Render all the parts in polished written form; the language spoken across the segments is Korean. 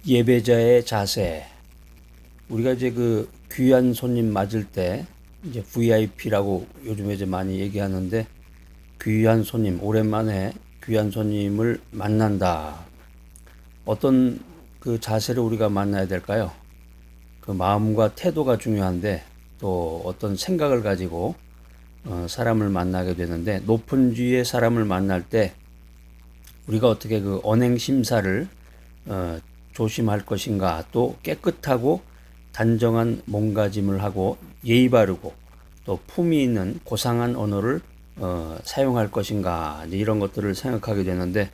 예배자의 자세. 우리가 이제 그 귀한 손님 맞을 때 이제 VIP라고 요즘에 이제 많이 얘기하는데, 귀한 손님, 오랜만에 귀한 손님을 만난다. 어떤 그 자세를 우리가 만나야 될까요? 그 마음과 태도가 중요한데, 또 어떤 생각을 가지고 사람을 만나게 되는데, 높은 주위의 사람을 만날 때 우리가 어떻게 그 언행 심사를 어, 조심할 것인가, 또 깨끗하고 단정한 몸가짐을 하고 예의 바르고 또 품위 있는 고상한 언어를 사용할 것인가, 이런 것들을 생각하게 되는데,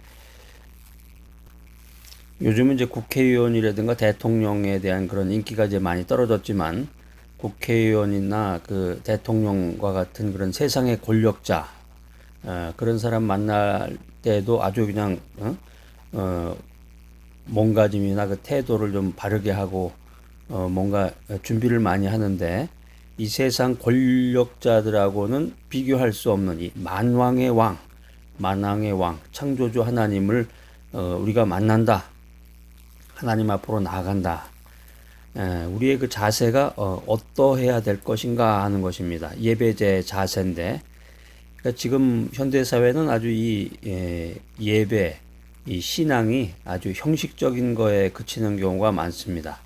요즘은 이제 국회의원이라든가 대통령에 대한 그런 인기가 이제 많이 떨어졌지만, 국회의원이나 그 대통령과 같은 그런 세상의 권력자, 그런 사람 만날 때도 아주 그냥 어, 몸가짐이나 그 태도를 좀 바르게 하고 뭔가 준비를 많이 하는데, 이 세상 권력자들하고는 비교할 수 없는 이 만왕의 왕, 만왕의 왕, 창조주 하나님을 우리가 만난다. 하나님 앞으로 나아간다. 우리의 그 자세가 어떠해야 될 것인가 하는 것입니다. 예배자의 자세인데, 그러니까 지금 현대 사회는 아주 이 예배, 이 신앙이 아주 형식적인 거에 그치는 경우가 많습니다.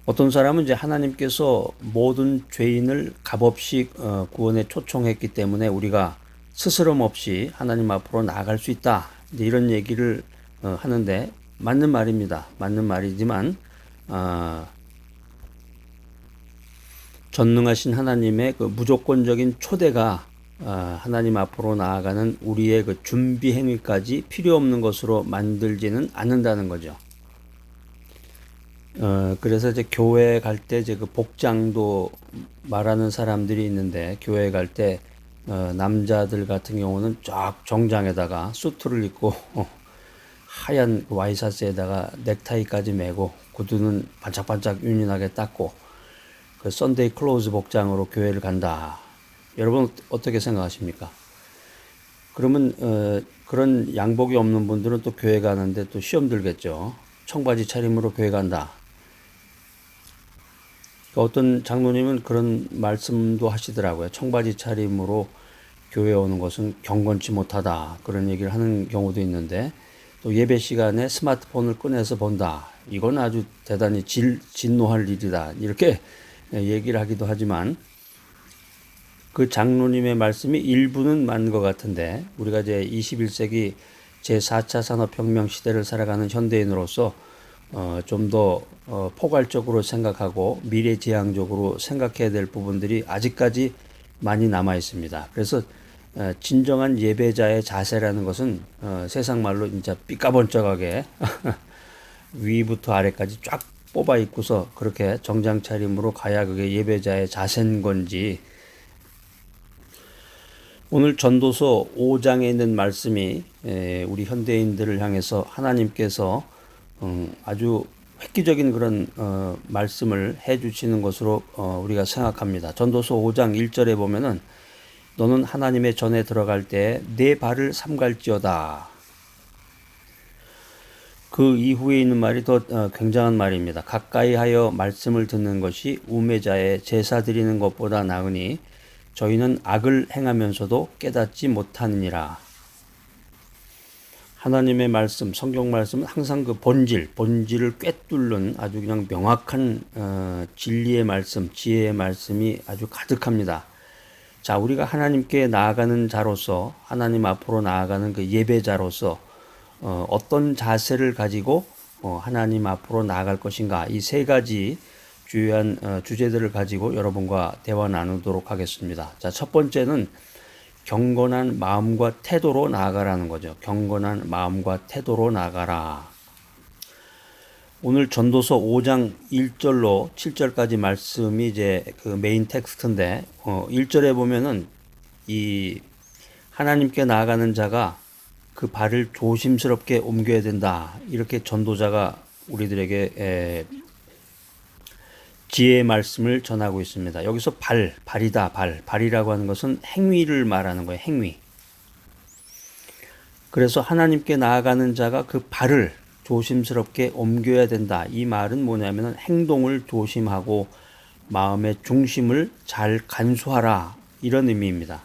어떤 사람은 이제 하나님께서 모든 죄인을 값없이 구원에 초청했기 때문에 우리가 스스럼 없이 하나님 앞으로 나아갈 수 있다, 이제 이런 얘기를 하는데, 맞는 말입니다. 맞는 말이지만 전능하신 하나님의 그 무조건적인 초대가 하나님 앞으로 나아가는 우리의 그 준비 행위까지 필요 없는 것으로 만들지는 않는다는 거죠. 그래서 이제 교회 갈 때 이제 그 복장도 말하는 사람들이 있는데, 교회 갈 때 남자들 같은 경우는 쫙 정장에다가 수트를 입고 하얀 그 와이셔츠에다가 넥타이까지 매고 구두는 반짝반짝 윤인하게 닦고 그 썬데이 클로즈 복장으로 교회를 간다. 여러분 어떻게 생각하십니까? 그러면 그런 양복이 없는 분들은 또 교회 가는데 또 시험 들겠죠. 청바지 차림으로 교회 간다. 어떤 장로님은 그런 말씀도 하시더라고요. 청바지 차림으로 교회 오는 것은 경건치 못하다, 그런 얘기를 하는 경우도 있는데, 또 예배 시간에 스마트폰을 꺼내서 본다. 이건 아주 대단히 진노할 일이다, 이렇게 얘기를 하기도 하지만, 그 장로님의 말씀이 일부는 맞는 것 같은데, 우리가 이제 21세기 제4차 산업혁명 시대를 살아가는 현대인으로서 좀 더 포괄적으로 생각하고 미래지향적으로 생각해야 될 부분들이 아직까지 많이 남아 있습니다. 그래서 진정한 예배자의 자세라는 것은 세상 말로 진짜 삐까번쩍하게 위부터 아래까지 쫙 뽑아 입고서 그렇게 정장 차림으로 가야 그게 예배자의 자세인 건지, 오늘 전도서 5장에 있는 말씀이 우리 현대인들을 향해서 하나님께서 아주 획기적인 그런 말씀을 해주시는 것으로 우리가 생각합니다. 전도서 5장 1절에 보면은, 너는 하나님의 전에 들어갈 때 내 발을 삼갈지어다. 그 이후에 있는 말이 더 굉장한 말입니다. 가까이 하여 말씀을 듣는 것이 우매자의 제사 드리는 것보다 나으니 저희는 악을 행하면서도 깨닫지 못하느니라. 하나님의 말씀, 성경 말씀은 항상 그 본질을 꿰뚫는 아주 그냥 명확한 진리의 말씀, 지혜의 말씀이 아주 가득합니다. 자, 우리가 하나님께 나아가는 자로서, 하나님 앞으로 나아가는 그 예배자로서 어떤 자세를 가지고 하나님 앞으로 나아갈 것인가, 이 세 가지 주요한 주제들을 가지고 여러분과 대화 나누도록 하겠습니다. 자, 첫 번째는 경건한 마음과 태도로 나아가라는 거죠. 경건한 마음과 태도로 나아가라. 오늘 전도서 5장 1절로 7절까지 말씀이 이제 그 메인 텍스트인데, 1절에 보면은 이 하나님께 나아가는 자가 그 발을 조심스럽게 옮겨야 된다, 이렇게 전도자가 우리들에게 지혜의 말씀을 전하고 있습니다. 여기서 발이다, 발이라고 하는 것은 행위를 말하는 거예요. 행위. 그래서 하나님께 나아가는 자가 그 발을 조심스럽게 옮겨야 된다. 이 말은 뭐냐면은 행동을 조심하고 마음의 중심을 잘 간수하라. 이런 의미입니다.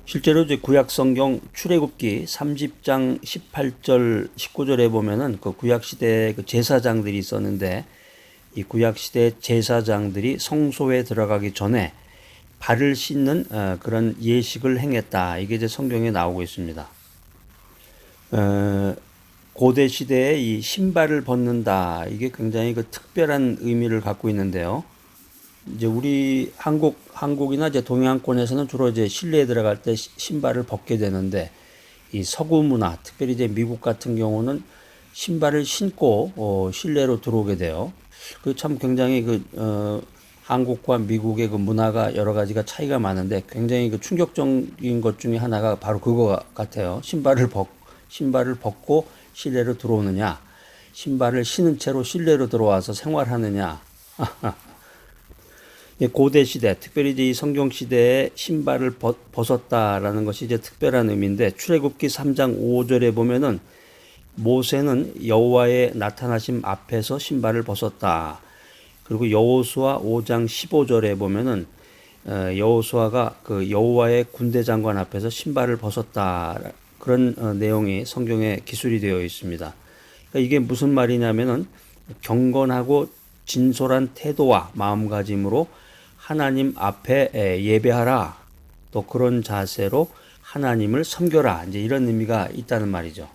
실제로 이제 구약 성경 출애굽기 30장 18절 19절에 보면은 그 구약 시대에 그 제사장들이 있었는데 이 구약 시대 제사장들이 성소에 들어가기 전에 발을 씻는 그런 예식을 행했다. 이게 이제 성경에 나오고 있습니다. 고대 시대에 이 신발을 벗는다. 이게 굉장히 그 특별한 의미를 갖고 있는데요. 이제 우리 한국이나 이제 동양권에서는 주로 이제 실내에 들어갈 때 신발을 벗게 되는데 이 서구 문화, 특별히 이제 미국 같은 경우는 신발을 신고 실내로 들어오게 돼요. 그 참 굉장히 한국과 미국의 그 문화가 여러 가지가 차이가 많은데 굉장히 그 충격적인 것 중에 하나가 바로 그거 같아요. 신발을 벗고 실내로 들어오느냐, 신발을 신은 채로 실내로 들어와서 생활하느냐. 고대 시대, 특별히 이제 이 성경 시대에 신발을 벗었다라는 것이 이제 특별한 의미인데 출애굽기 3장 5절에 보면은 모세는 여호와의 나타나심 앞에서 신발을 벗었다. 그리고 여호수아 5장 15절에 보면은 여호수아가 그 여호와의 군대 장관 앞에서 신발을 벗었다. 그런 내용이 성경에 기술이 되어 있습니다. 그러니까 이게 무슨 말이냐면은 경건하고 진솔한 태도와 마음가짐으로 하나님 앞에 예배하라. 또 그런 자세로 하나님을 섬겨라. 이제 이런 의미가 있다는 말이죠.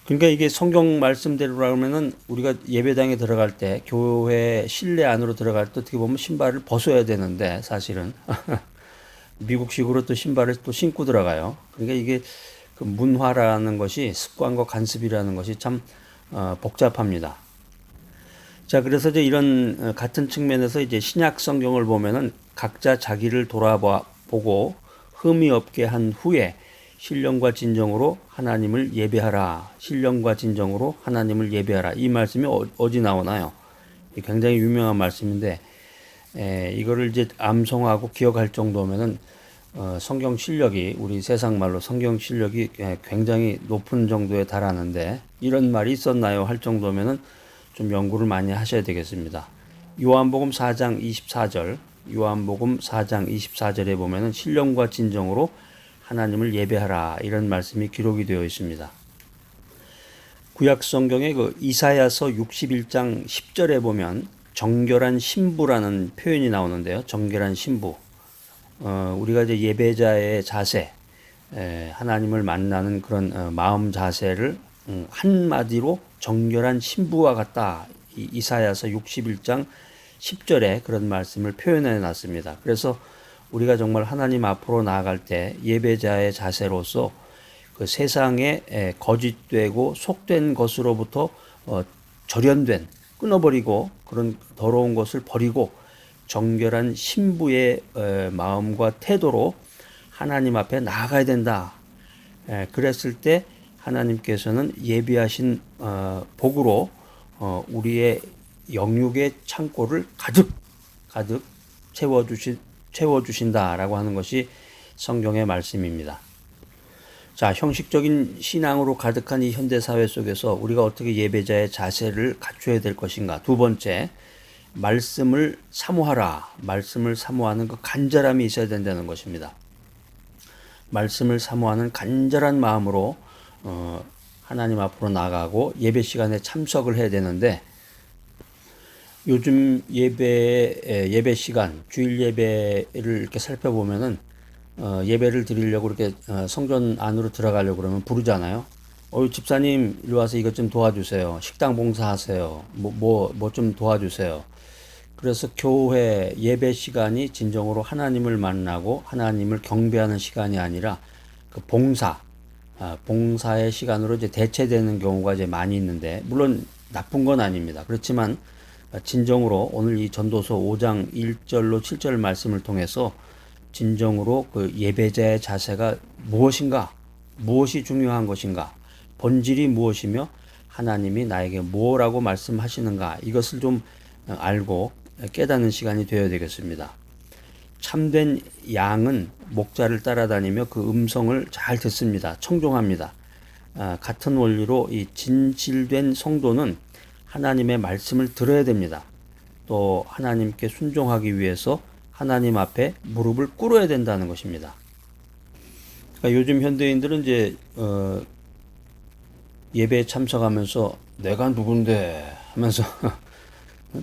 그러니까 이게 성경 말씀대로라면은 우리가 예배당에 들어갈 때 교회 실내 안으로 들어갈 때 어떻게 보면 신발을 벗어야 되는데 사실은 미국식으로 또 신발을 또 신고 들어가요. 그러니까 이게 그 문화라는 것이 습관과 간습이라는 것이 참 복잡합니다. 자, 그래서 이제 이런 같은 측면에서 이제 신약 성경을 보면은 각자 자기를 돌아보고 흠이 없게 한 후에 신령과 진정으로 하나님을 예배하라. 신령과 진정으로 하나님을 예배하라. 이 말씀이 어디 나오나요? 굉장히 유명한 말씀인데 이거를 이제 암송하고 기억할 정도면은 성경 실력이 우리 세상 말로 성경 실력이 굉장히 높은 정도에 달하는데 이런 말이 있었나요? 할 정도면은 좀 연구를 많이 하셔야 되겠습니다. 요한복음 4장 24절, 요한복음 4장 24절에 보면은 신령과 진정으로 하나님을 예배하라 이런 말씀이 기록이 되어 있습니다. 구약 성경의 그 이사야서 61장 10절에 보면 정결한 신부라는 표현이 나오는데요. 정결한 신부. 우리가 이제 예배자의 자세, 하나님을 만나는 그런 마음 자세를 한마디로 정결한 신부와 같다. 이사야서 61장 10절에 그런 말씀을 표현해 놨습니다. 그래서 우리가 정말 하나님 앞으로 나아갈 때 예배자의 자세로서 그 세상에 거짓되고 속된 것으로부터 절연된 끊어버리고 그런 더러운 것을 버리고 정결한 신부의 마음과 태도로 하나님 앞에 나아가야 된다. 그랬을 때 하나님께서는 예비하신 복으로 우리의 영육의 창고를 가득 채워주신다라고 하는 것이 성경의 말씀입니다. 자, 형식적인 신앙으로 가득한 이 현대사회 속에서 우리가 어떻게 예배자의 자세를 갖춰야 될 것인가. 두 번째, 말씀을 사모하라. 말씀을 사모하는 그 간절함이 있어야 된다는 것입니다. 말씀을 사모하는 간절한 마음으로 하나님 앞으로 나가고 예배 시간에 참석을 해야 되는데 요즘 예배 시간, 주일 예배를 이렇게 살펴보면은 예배를 드리려고 이렇게 성전 안으로 들어가려고 그러면 부르잖아요. 집사님 이리 와서 이것 좀 도와주세요. 식당 봉사하세요. 뭐 좀 도와주세요. 그래서 교회 예배 시간이 진정으로 하나님을 만나고 하나님을 경배하는 시간이 아니라 그 봉사의 시간으로 이제 대체되는 경우가 이제 많이 있는데 물론 나쁜 건 아닙니다. 그렇지만 진정으로 오늘 이 전도서 5장 1절로 7절 말씀을 통해서 진정으로 그 예배자의 자세가 무엇인가, 무엇이 중요한 것인가, 본질이 무엇이며 하나님이 나에게 뭐라고 말씀하시는가 이것을 좀 알고 깨닫는 시간이 되어야 되겠습니다. 참된 양은 목자를 따라다니며 그 음성을 잘 듣습니다. 청종합니다. 같은 원리로 이 진실된 성도는 하나님의 말씀을 들어야 됩니다. 또 하나님께 순종하기 위해서 하나님 앞에 무릎을 꿇어야 된다는 것입니다. 그러니까 요즘 현대인들은 이제 예배에 참석하면서 내가 누군데 하면서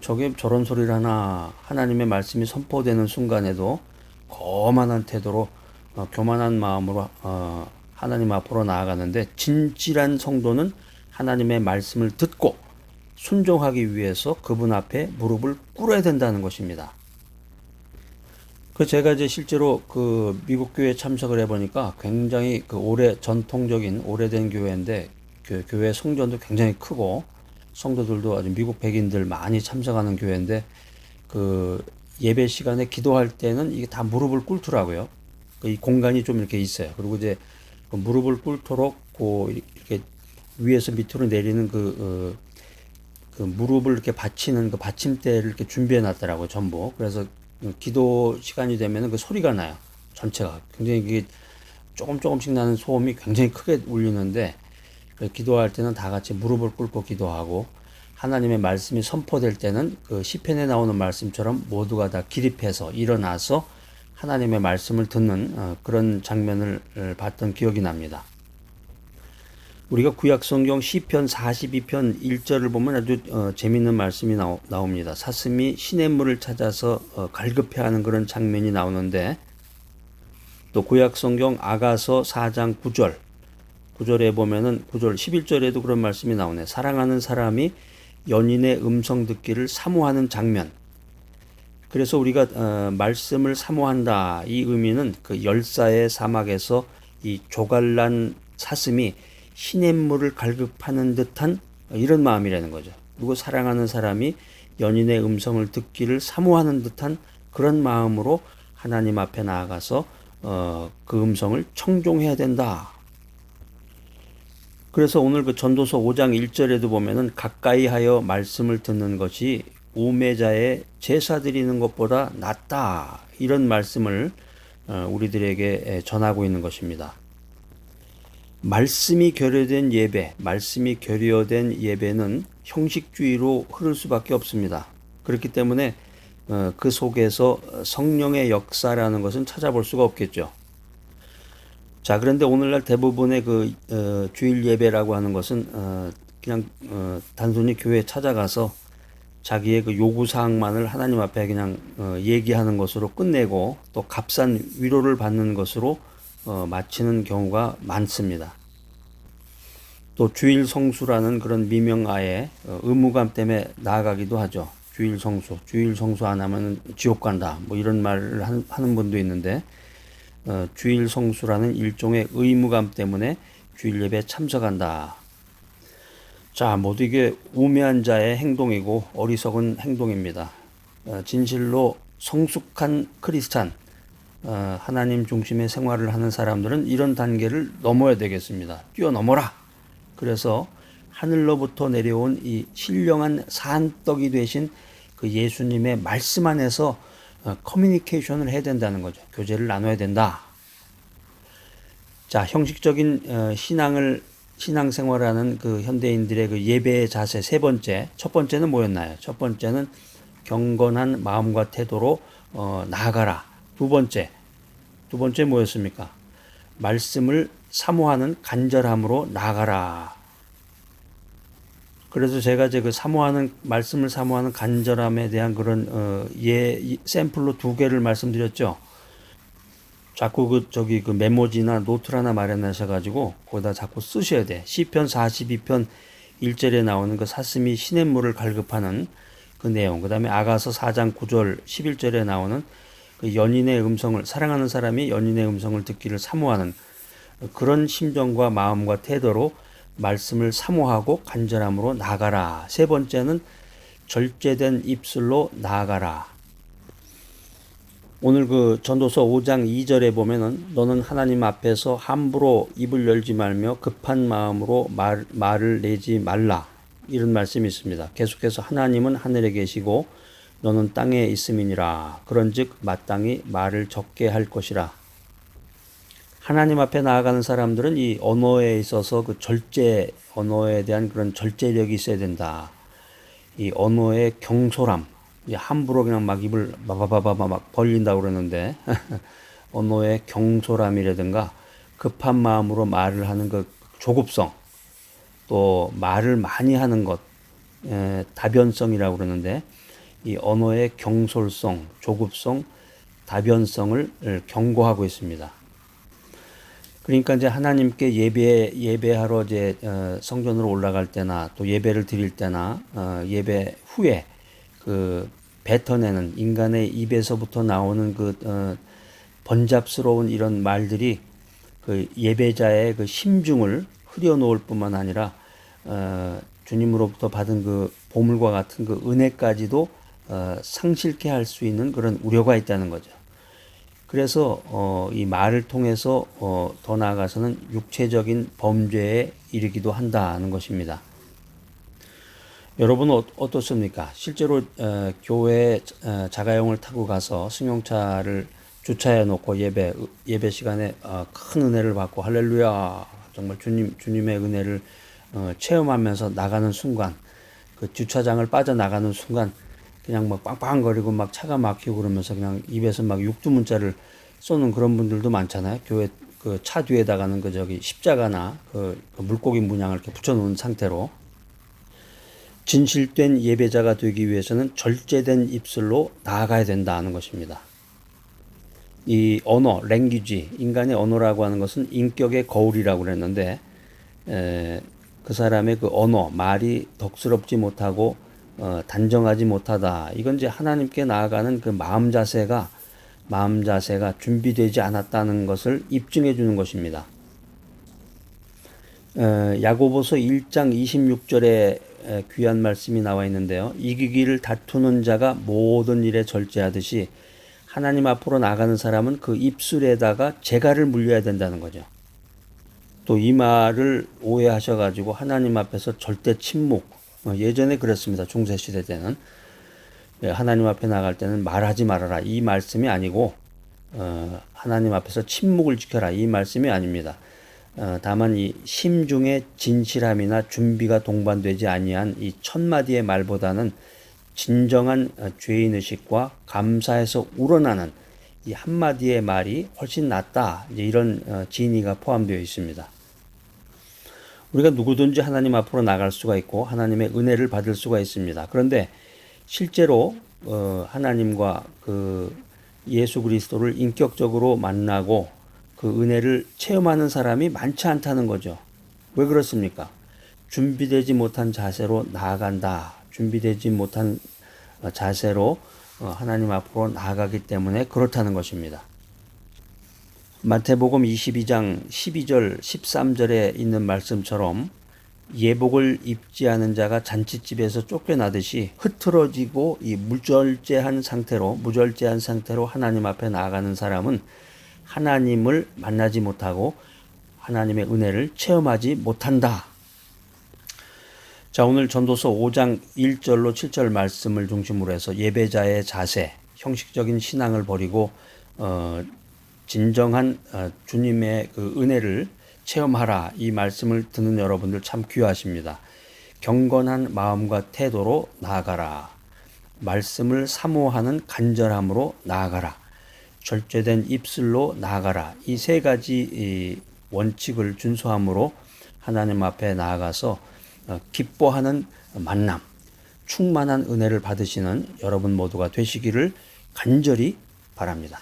저게 저런 소리를 하나, 하나님의 말씀이 선포되는 순간에도 거만한 태도로 교만한 마음으로 하나님 앞으로 나아가는데, 진실한 성도는 하나님의 말씀을 듣고 순종하기 위해서 그분 앞에 무릎을 꿇어야 된다는 것입니다. 제가 이제 실제로 그 미국 교회에 참석을 해보니까 굉장히 그 전통적인 오래된 교회인데, 그 교회 성전도 굉장히 크고 성도들도 아주 미국 백인들 많이 참석하는 교회인데, 그 예배 시간에 기도할 때는 이게 다 무릎을 꿇더라고요. 이 공간이 좀 이렇게 있어요. 그리고 이제 그 무릎을 꿇도록 이렇게 위에서 밑으로 내리는 그 무릎을 이렇게 받치는 그 받침대를 이렇게 준비해 놨더라고요, 전부. 그래서 기도 시간이 되면은 그 소리가 나요. 전체가. 굉장히 이게 조금씩 나는 소음이 굉장히 크게 울리는데, 기도할 때는 다 같이 무릎을 꿇고 기도하고, 하나님의 말씀이 선포될 때는 그 시편에 나오는 말씀처럼 모두가 다 기립해서 일어나서 하나님의 말씀을 듣는 그런 장면을 봤던 기억이 납니다. 우리가 구약성경 시편 42편 1절을 보면 아주 재미있는 말씀이 나옵니다. 사슴이 시냇물을 찾아서 갈급해하는 그런 장면이 나오는데, 또 구약성경 아가서 4장 9절에 보면은 9절 11절에도 그런 말씀이 나오네. 사랑하는 사람이 연인의 음성 듣기를 사모하는 장면. 그래서 우리가 말씀을 사모한다, 이 의미는 그 열사의 사막에서 이 조갈난 사슴이 시냇물을 갈급하는 듯한 이런 마음이라는 거죠. 그리고 사랑하는 사람이 연인의 음성을 듣기를 사모하는 듯한 그런 마음으로 하나님 앞에 나아가서 그 음성을 청종해야 된다. 그래서 오늘 그 전도서 5장 1절에도 보면은 가까이 하여 말씀을 듣는 것이 우매자의 제사 드리는 것보다 낫다, 이런 말씀을 우리들에게 전하고 있는 것입니다. 말씀이 결여된 예배는 형식주의로 흐를 수밖에 없습니다. 그렇기 때문에 그 속에서 성령의 역사라는 것은 찾아볼 수가 없겠죠. 자, 그런데 오늘날 대부분의 그 주일 예배라고 하는 것은 그냥 단순히 교회에 찾아가서 자기의 그 요구사항만을 하나님 앞에 그냥 얘기하는 것으로 끝내고, 또 값싼 위로를 받는 것으로 마치는 경우가 많습니다. 또 주일 성수라는 그런 미명아에 의무감 때문에 나아가기도 하죠. 주일 성수 안 하면 지옥 간다, 뭐 이런 말을 하는 분도 있는데, 주일 성수라는 일종의 의무감 때문에 주일 예배에 참석한다. 자, 모두 이게 우매한 자의 행동이고 어리석은 행동입니다. 진실로 성숙한 크리스찬, 하나님 중심의 생활을 하는 사람들은 이런 단계를 넘어야 되겠습니다. 뛰어넘어라. 그래서 하늘로부터 내려온 이 신령한 산떡이 되신 그 예수님의 말씀 안에서 커뮤니케이션을 해야 된다는 거죠. 교제를 나눠야 된다. 자, 형식적인 신앙생활하는 그 현대인들의 그 예배의 자세 첫 번째는 뭐였나요? 첫 번째는 경건한 마음과 태도로 나아가라. 두 번째 뭐였습니까? 말씀을 사모하는 간절함으로 나아가라. 그래서 제가 이제 그 말씀을 사모하는 간절함에 대한 그런 샘플로 2개를 말씀드렸죠. 자꾸 그 메모지나 노트를 하나 마련하셔가지고 거기다 자꾸 쓰셔야 돼. 시편 42편 1절에 나오는 그 사슴이 시냇물을 갈급하는 그 내용, 그 다음에 아가서 4장 9절 11절에 나오는 그 사랑하는 사람이 연인의 음성을 듣기를 사모하는 그런 심정과 마음과 태도로 말씀을 사모하고 간절함으로 나아가라. 세 번째는 절제된 입술로 나아가라. 오늘 그 전도서 5장 2절에 보면은 너는 하나님 앞에서 함부로 입을 열지 말며 급한 마음으로 말을 내지 말라, 이런 말씀이 있습니다. 계속해서 하나님은 하늘에 계시고 너는 땅에 있음이니라. 그런즉 마땅히 말을 적게 할 것이라. 하나님 앞에 나아가는 사람들은 이 언어에 있어서 그 절제, 언어에 대한 그런 절제력이 있어야 된다. 이 언어의 경솔함, 함부로 그냥 막 입을 바바바바바 막 벌린다고 그러는데 언어의 경솔함이라든가 급한 마음으로 말을 하는 그 조급성, 또 말을 많이 하는 것, 다변성이라고 그러는데 이 언어의 경솔성, 조급성, 다변성을 경고하고 있습니다. 그러니까 이제 하나님께 예배하러 이제 성전으로 올라갈 때나 또 예배를 드릴 때나 예배 후에 그 뱉어내는 인간의 입에서부터 나오는 그 번잡스러운 이런 말들이 그 예배자의 그 심중을 흐려놓을 뿐만 아니라 주님으로부터 받은 그 보물과 같은 그 은혜까지도 상실케 할 수 있는 그런 우려가 있다는 거죠. 그래서 이 말을 통해서 더 나아가서는 육체적인 범죄에 이르기도 한다는 것입니다. 여러분은 어떻습니까? 실제로 교회에 자가용을 타고 가서 승용차를 주차해 놓고 예배 시간에 큰 은혜를 받고 할렐루야 정말 주님의 은혜를 체험하면서 나가는 순간, 그 주차장을 빠져나가는 순간 그냥 막 빵빵거리고 막 차가 막히고 그러면서 그냥 입에서 막 육두문자를 쏘는 그런 분들도 많잖아요. 교회 그 차 뒤에다가는 그 저기 십자가나 그 물고기 문양을 이렇게 붙여놓은 상태로. 진실된 예배자가 되기 위해서는 절제된 입술로 나아가야 된다는 것입니다. 이 언어, 랭귀지, 인간의 언어라고 하는 것은 인격의 거울이라고 그랬는데 그 사람의 그 언어, 말이 덕스럽지 못하고 단정하지 못하다. 이건 이제 하나님께 나아가는 그 마음 자세가 준비되지 않았다는 것을 입증해 주는 것입니다. 야고보서 1장 26절에 귀한 말씀이 나와 있는데요. 이기기를 다투는 자가 모든 일에 절제하듯이 하나님 앞으로 나가는 사람은 그 입술에다가 재갈을 물려야 된다는 거죠. 또 이 말을 오해하셔가지고 하나님 앞에서 절대 침묵, 예전에 그랬습니다. 중세시대 때는 하나님 앞에 나갈 때는 말하지 말아라 이 말씀이 아니고 하나님 앞에서 침묵을 지켜라 이 말씀이 아닙니다. 다만 이 심중의 진실함이나 준비가 동반되지 아니한 이 천마디의 말보다는 진정한 죄인의식과 감사에서 우러나는 이 한마디의 말이 훨씬 낫다. 이런 진의가 포함되어 있습니다. 우리가 누구든지 하나님 앞으로 나갈 수가 있고 하나님의 은혜를 받을 수가 있습니다. 그런데 실제로 하나님과 그 예수 그리스도를 인격적으로 만나고 그 은혜를 체험하는 사람이 많지 않다는 거죠. 왜 그렇습니까? 준비되지 못한 자세로 나아간다. 준비되지 못한 자세로 하나님 앞으로 나아가기 때문에 그렇다는 것입니다. 마태복음 22장 12절 13절에 있는 말씀처럼 예복을 입지 않은 자가 잔치집에서 쫓겨나듯이 흐트러지고 이 무절제한 상태로 하나님 앞에 나아가는 사람은 하나님을 만나지 못하고 하나님의 은혜를 체험하지 못한다. 자, 오늘 전도서 5장 1절로 7절 말씀을 중심으로 해서 예배자의 자세, 형식적인 신앙을 버리고 진정한 주님의 그 은혜를 체험하라. 이 말씀을 듣는 여러분들 참 귀하십니다. 경건한 마음과 태도로 나아가라. 말씀을 사모하는 간절함으로 나아가라. 절제된 입술로 나아가라. 이 세 가지 원칙을 준수함으로 하나님 앞에 나아가서 기뻐하는 만남, 충만한 은혜를 받으시는 여러분 모두가 되시기를 간절히 바랍니다.